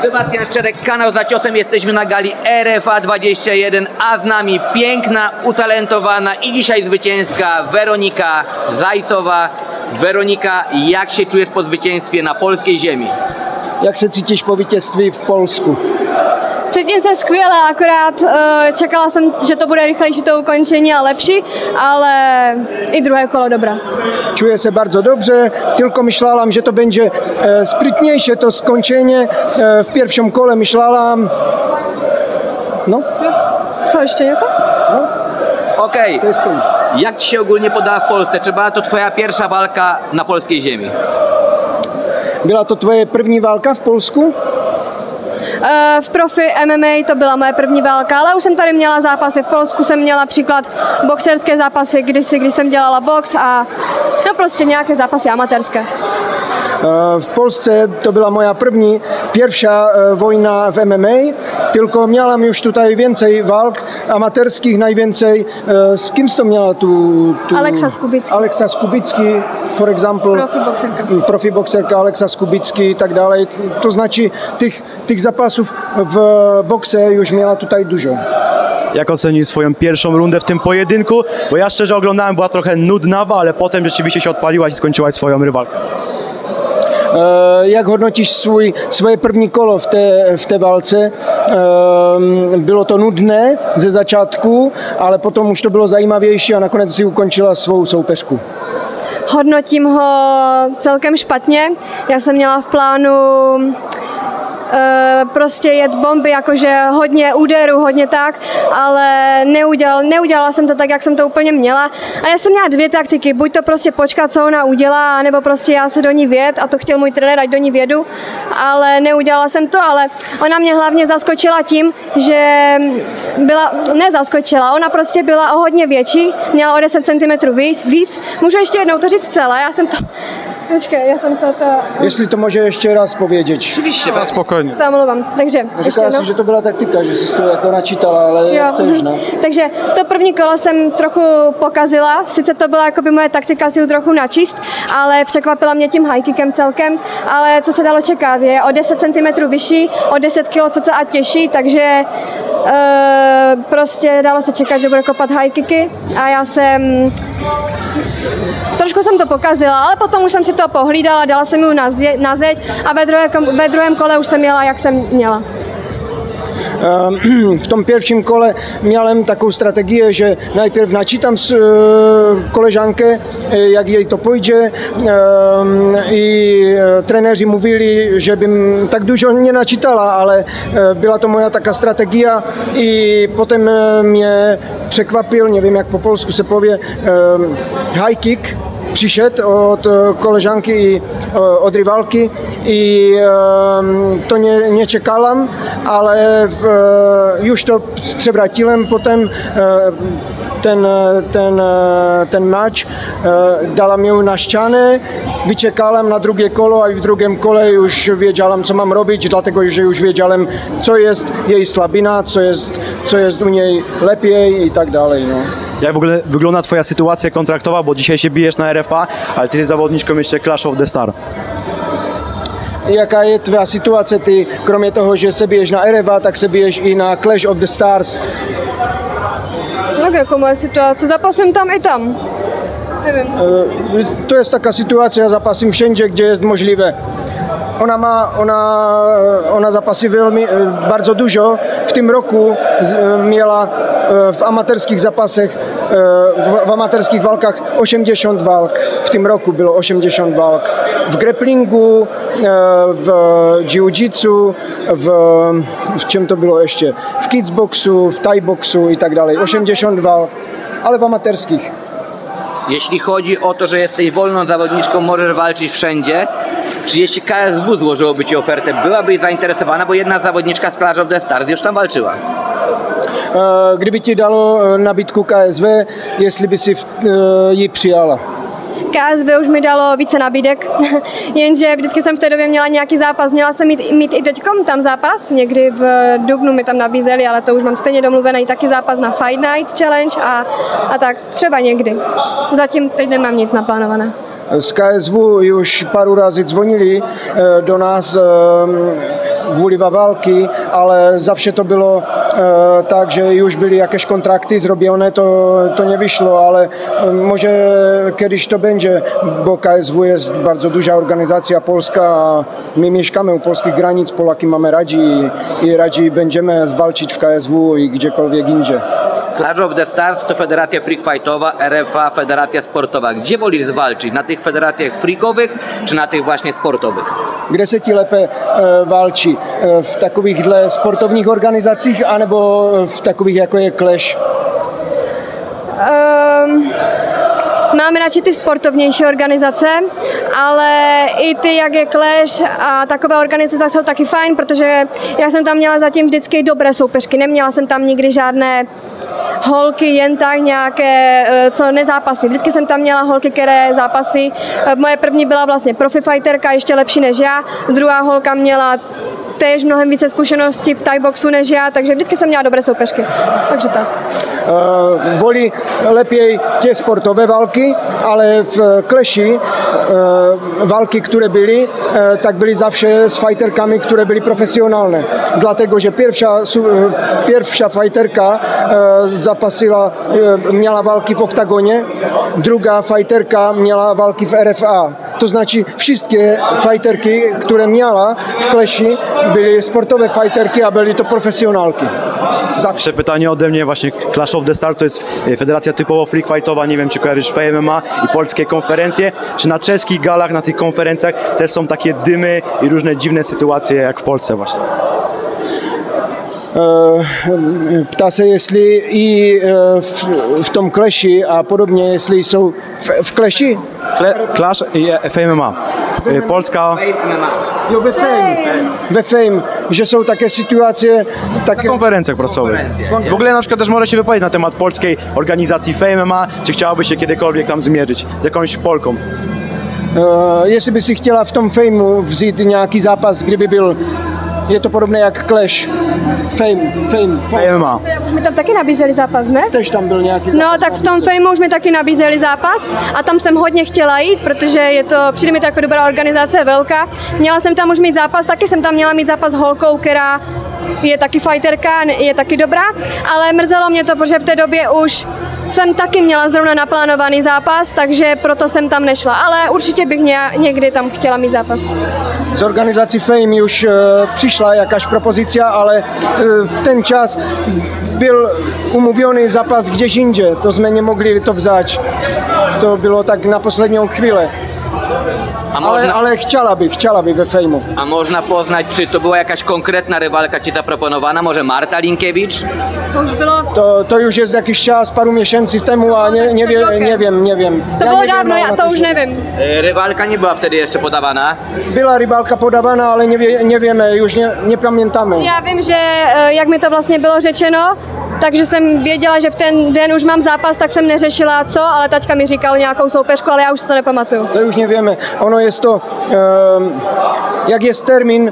Sebastian Szczerek, kanał Za Ciosem, jesteśmy na gali RFA 21, a z nami piękna, utalentowana i dzisiaj zwycięska Weronika Zajcowa. Weronika, jak się czujesz po zwycięstwie na polskiej ziemi? Jak se cítíš po vítězství v Polsku? Cítím se skvěle, akorát čekala jsem, že to bude rychlejší to ukončení a lepší, ale i druhé kolo dobrá. Czuję się bardzo dobrze, tylko myślałam, że to będzie sprytniejsze to skończenie. W pierwszym kole myślałam... No. Co, jeszcze nieco? No. Okej. To jest to. Jak ci się ogólnie podała w Polsce? Czy była to twoja pierwsza walka na polskiej ziemi? Byla to tvoje první válka v Polsku? V profi MMA to byla moje první válka, ale už jsem tady měla zápasy. V Polsku jsem měla příklad boxerské zápasy kdysi, když jsem dělala box a no prostě nějaké zápasy amatérské. W Polsce to była moja pierwsza wojna w MMA, tylko miałam już tutaj więcej walk amatorskich, najwięcej. Z kim to miała tu? Aleksa Skubicki. Aleksa Skubicki, for example. Profi boxerka Aleksa Skubicki i tak dalej. To znaczy tych zapasów w boksie już miała tutaj dużo. Jak ocenisz swoją pierwszą rundę w tym pojedynku? Bo ja szczerze oglądałem, była trochę nudnawa, ale potem rzeczywiście się odpaliłaś i skończyłaś swoją rywalkę. Jak hodnotíš svoje první kolo v té válce? Bylo to nudné ze začátku, ale potom už to bylo zajímavější a nakonec si ukončila svou soupeřku. Hodnotím ho celkem špatně. Já jsem měla v plánu prostě jet bomby, jakože hodně úderů, hodně tak, ale neudělala jsem to tak, jak jsem to úplně měla. A já jsem měla dvě taktiky, buď to prostě počkat, co ona udělá, nebo prostě já se do ní vjet, a to chtěl můj trenér, ať do ní vědu, ale neudělala jsem to, ale ona mě hlavně zaskočila tím, že ona prostě byla o hodně větší, měla o 10 cm víc. Můžu ještě jednou to říct celé, Počkej, já jsem to... Jestli to může ještě raz povědět. Oczywiście, Spokojnie. Se omlouvám, takže... Říkala si, že to byla taktika, že jsi to jako načítala, ale jak chceš, no. Takže to první kolo jsem trochu pokazila, sice to byla jakoby moje taktika si ju trochu načíst, ale překvapila mě tím high kickem celkem, ale co se dalo čekat, je o 10 cm vyšší, o 10 kg cca těžší, takže prostě dalo se čekat, že bude kopat high kicky a já jsem... Trošku jsem to pokazila, ale potom už jsem si to pohlídala, dala jsem ju na zeď a ve druhém kole už jsem jela, jak jsem měla. V tom pierwszym kole miałem taką strategię, że najpierw naczytam koleżankę, jak jej to pójdzie i trenerzy mówili, żebym tak dużo nie naczytała, ale była to moja taka strategia i potem mnie przekwapił, nie wiem jak po polsku się powie, high kick. Přišel od koleżanki i od rywalki i to nie czekałam, ale już to przewróciłem potem ten mecz, dala mi na ścianę, wyczekałem na drugie kolo, a w drugim kole już wiedziałem, co mam robić, dlatego że już wiedziałem, co jest jej słabina, co jest u niej lepiej i tak dalej. No. Jak w ogóle wygląda twoja sytuacja kontraktowa, bo dzisiaj się bijesz na RFA, ale ty jesteś zawodniczką jeszcze Clash of the Star. Jaka je tvoja situace? Ty kromě toho, že se biješ na RFA, tak se biješ i na Clash of the Stars. Tak jako moje situace, zapasím tam i tam. Nevím. To jest taka sytuacja, zapasím wszędzie, gdzie jest możliwe. Ona zapasy bardzo dużo. W tym roku miała w amatorskich zapasach, w amatorskich walkach 80 walk. W tym roku było 80 walk. W grapplingu, w jiu-jitsu, w czym to było jeszcze? W kickboxu, w thai boxu i tak dalej. 80 walk, ale w amatorskich. Jeśli chodzi o to, że jesteś wolną zawodniczką, możesz walczyć wszędzie, czy jeśli KSW złożyłoby ci ofertę, byłabyś zainteresowana, bo jedna zawodniczka z Clash of the Stars już tam walczyła? Kdyby ti dalo nabídku KSV, jestli by si ji přijala? KSV už mi dalo více nabídek, jenže vždycky jsem v té době měla nějaký zápas. Měla jsem mít i teďkom tam zápas, někdy v dubnu mi tam nabízeli, ale to už mám stejně domluvený taky zápas na Fight Night Challenge a tak třeba někdy. Zatím teď nemám nic naplánované. Z KSW już paru razy dzwonili do nas kvůli války, ale zawsze to bylo tak, že už byly jakieś kontrakty zrobione, to nie wyszło, ale może kiedyś to będzie, bo KSW jest bardzo duża organizacja polska, a my mieszkamy u polskich granic, Polaki mamy radzi i radzi będziemy walczyć w KSW i gdziekolwiek indziej. Clash of the Stars to federacja freak fightowa, RFA federacja sportowa. Gdzie wolisz walczyć? Na tych federacjach freakowych, czy na tych właśnie sportowych? Kde se ti lépe walczy? W takovýchhle sportovních organizacích, anebo v takových, jako je Clash? Máme radši ty sportovnější organizace, ale i ty, jak je Clash a takové organizace jsou taky fajn, protože já jsem tam měla zatím vždycky dobré soupeřky, neměla jsem tam nikdy žádné holky jen tak nějaké, co nezápasy. Vždycky jsem tam měla holky, které zápasy. Moje první byla vlastně profi fighterka, ještě lepší než já. Druhá holka měla též mnohem více zkušeností v Thai boxu než já, takže vždycky jsem měla dobré soupeřky. Takže tak. Volí lepiej tie sportové války, ale v Clashi války, które byly, tak byly zawsze s fighterkami, które byly profesjonalne. Dlatego, že pierwsza fighterka zapasila, měla války v oktagonie, druga fighterka měla války v RFA. To znaczy wszystkie fighterki, które miała w Clashi, były sportowe fighterki, a były to profesjonalki. Zawsze pytanie ode mnie, właśnie Clash of the Stars to jest federacja typowo freak fightowa, nie wiem czy kojarzysz FMMA i polskie konferencje, czy na czeskich galach, na tych konferencjach też są takie dymy i różne dziwne sytuacje jak w Polsce właśnie? Ptá se, jestli i v tom Clashi a podobně, jestli jsou v Clashi? Clash i FMMA. Polska... Jo, ve Fame, że są takie sytuacje... Na konferencjach prasowych. W ogóle na przykład też może się wypowiedzieć na temat polskiej organizacji FMMA, czy chciałabyś się kiedykolwiek tam zmierzyć z jakąś Polką? Jestli by si chtěla v tom Fameu vzít nějaký zápas, kdyby byl, je to podobné jak Clash. FMMA. Už mi tam taky nabízeli zápas, ne? Tež tam byl nějaký zápas. No tak v tom Fameu už mi taky nabízeli zápas a tam jsem hodně chtěla jít, protože je to, přijde mi to jako dobrá organizace, velká. Měla jsem tam už mít zápas, taky jsem tam měla mít zápas s holkou, která je taky fighterka, je taky dobrá, ale mrzelo mě to, protože v té době už jsem taky měla zrovna naplánovaný zápas, takže proto jsem tam nešla, ale určitě bych někdy tam chtěla mít zápas. Z organizací Fame už přišla jakáž propozice, ale v ten čas byl umówiony zápas gdzieś indziej, to jsme nemohli to vzať. To bylo tak na poslední chvíli. Ale chciała by we Fejmu. A można poznać, czy to była jakaś konkretna rywalka ci zaproponowana? Może Marta Linkiewicz? To už bylo... To już jest jakiś czas, paru miesięcy temu, a nie wiem. To bylo dávno, já to už nevím. Rywalka nie była wtedy jeszcze podawana? Byla rybálka podávána, ale nie wiemy, już nie pamiętamy. Já vím, že jak mi to vlastně bylo řečeno, takže jsem věděla, že v ten den už mám zápas, tak jsem neřešila co, ale taťka mi říkal nějakou soupeřku, ale já už si to nepamatuju. To už nevieme. Ono jest to, jak jest termin,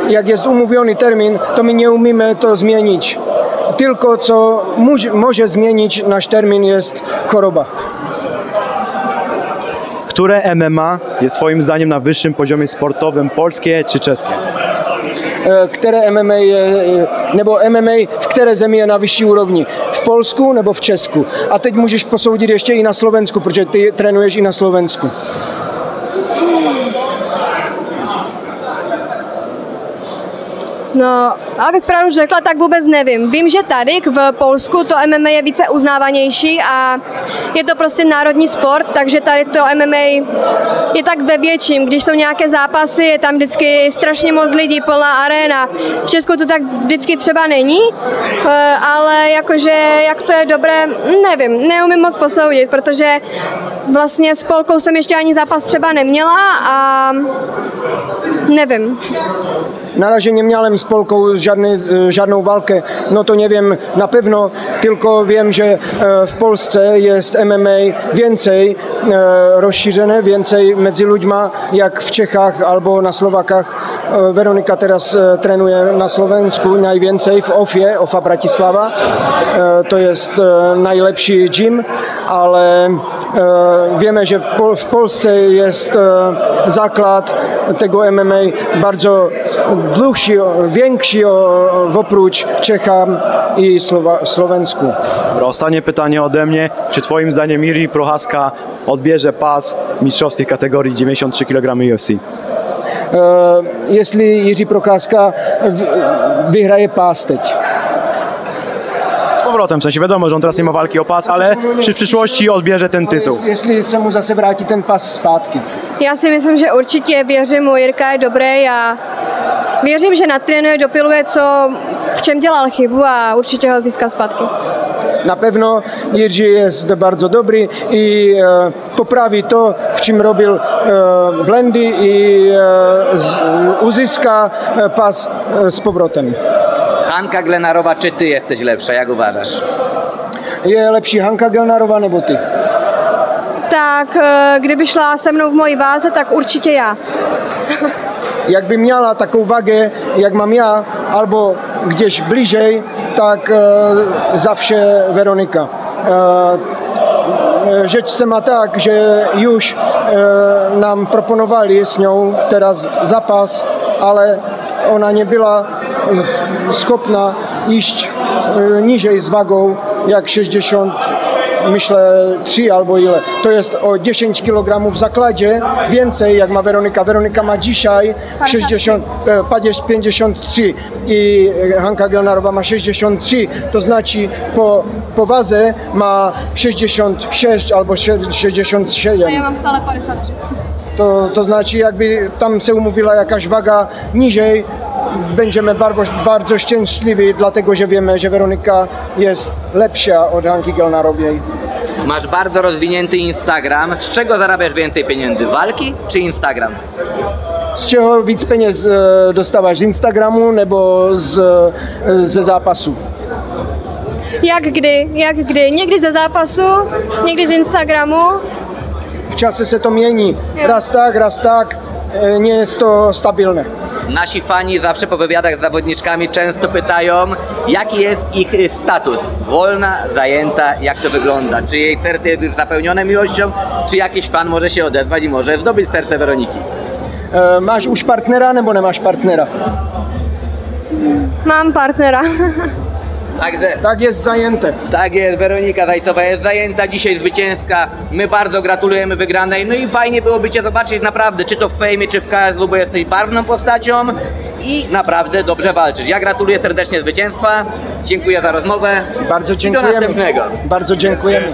jak jest umówiony termin, to my nie umiemy to zmienić. Tylko co może zmienić nasz termin jest choroba. Które MMA jest twoim zdaniem na wyższym poziomie sportowym, polskie czy czeskie? Které MMA nebo MMA v které zemi je na vyšší úrovni? V Polsku nebo v Česku? A teď můžeš posoudit ještě i na Slovensku, protože ty trénuješ i na Slovensku. No, abych pravdu řekla, tak vůbec nevím. Vím, že tady v Polsku to MMA je více uznávanější a je to prostě národní sport, takže tady to MMA je tak ve větším. Když jsou nějaké zápasy, je tam vždycky strašně moc lidí, plná aréna. V Česku to tak vždycky třeba není, ale jakože jak to je dobré, nevím, neumím moc posoudit, protože vlastně s Polkou jsem ještě ani zápas třeba neměla a nevím. Na razie nie miałem z Polką żadną walkę, no to nie wiem na pewno, tylko wiem, że w Polsce jest MMA więcej rozszerzone, więcej między ludźmi, jak w Czechach albo na Słowakach. Weronika teraz trenuje na Slovensku najwięcej w OFA Bratislava. To jest najlepszy gym, ale wiemy, że w Polsce jest zakład tego MMA bardzo dłuższy, większy oprócz Czecham i Słowensku. Ostatnie pytanie ode mnie. Czy twoim zdaniem Jiří Procházka odbierze pas mistrzowskiej kategorii 93 kg UFC? Jeśli Jiří Procházka wygraje pas teď. Z powrotem, w sensie wiadomo, że on teraz nie ma walki o pas, ale czy w przyszłości odbierze ten tytuł? Jestli se mu zase vrátí ten pas zpátky. Já si myslím, že určitě věřím mu, Jirka je dobrý a věřím, že natrénuje, dopiluje, v čem dělal chybu a určitě ho získá zpátky. Na pewno Jiří jest bardzo dobry i poprawi to, w czym robił blendy i uzyska pas z powrotem. Hanka Glenarowa, czy ty jesteś lepsza? Jak uważasz? Je lepší Hanka Gelnarová nebo ty? Tak kdyby šla se mnou v mojí váze, tak určitě já. Jakby miała taką wagę, jak mam ja, albo gdzieś bliżej, tak zawsze Weronika. Rzecz se ma tak, że już nam proponowali z nią teraz zapas, ale ona nie była schopna iść niżej z wagą jak 60, myślę 3 albo ile. To jest o 10 kg w zakładzie więcej jak ma Weronika. Weronika ma dzisiaj 53 i Hanka Gelnarová ma 63. To znaczy po wadze ma 66 albo 67. A ja mam stále 53. To znaczy jakby tam się umówiła jakaś waga niżej, będziemy bardzo szczęśliwi, dlatego że wiemy, że Weronika jest lepsza od Hanki Gelnarowej. Masz bardzo rozwinięty Instagram. Z czego zarabiasz więcej pieniędzy? Walki czy Instagram? Z czego víc peněz dostáváš? Z Instagramu nebo ze zápasu? Jak kdy. Někdy ze zápasu, někdy z Instagramu. W czasie se to mieni. Raz tak, nie jest to stabilne. Nasi fani zawsze po wywiadach z zawodniczkami często pytają, jaki jest ich status. Wolna, zajęta, jak to wygląda? Czy jej serce jest już zapełnione miłością, czy jakiś fan może się odezwać i może zdobyć serce Weroniki? Máš už partnera nebo nemáš partnera? Mám partnera. Także Tak jest zajęte. tak jest, Weronika Zajcowa jest zajęta, dzisiaj zwycięska. My bardzo gratulujemy wygranej. No i fajnie byłoby Cię zobaczyć naprawdę, czy to w fejmie, czy w KSW, bo jesteś barwną postacią i naprawdę dobrze walczysz. Ja gratuluję serdecznie zwycięstwa, dziękuję za rozmowę. Bardzo I do dziękujemy. następnego. Bardzo dziękujemy.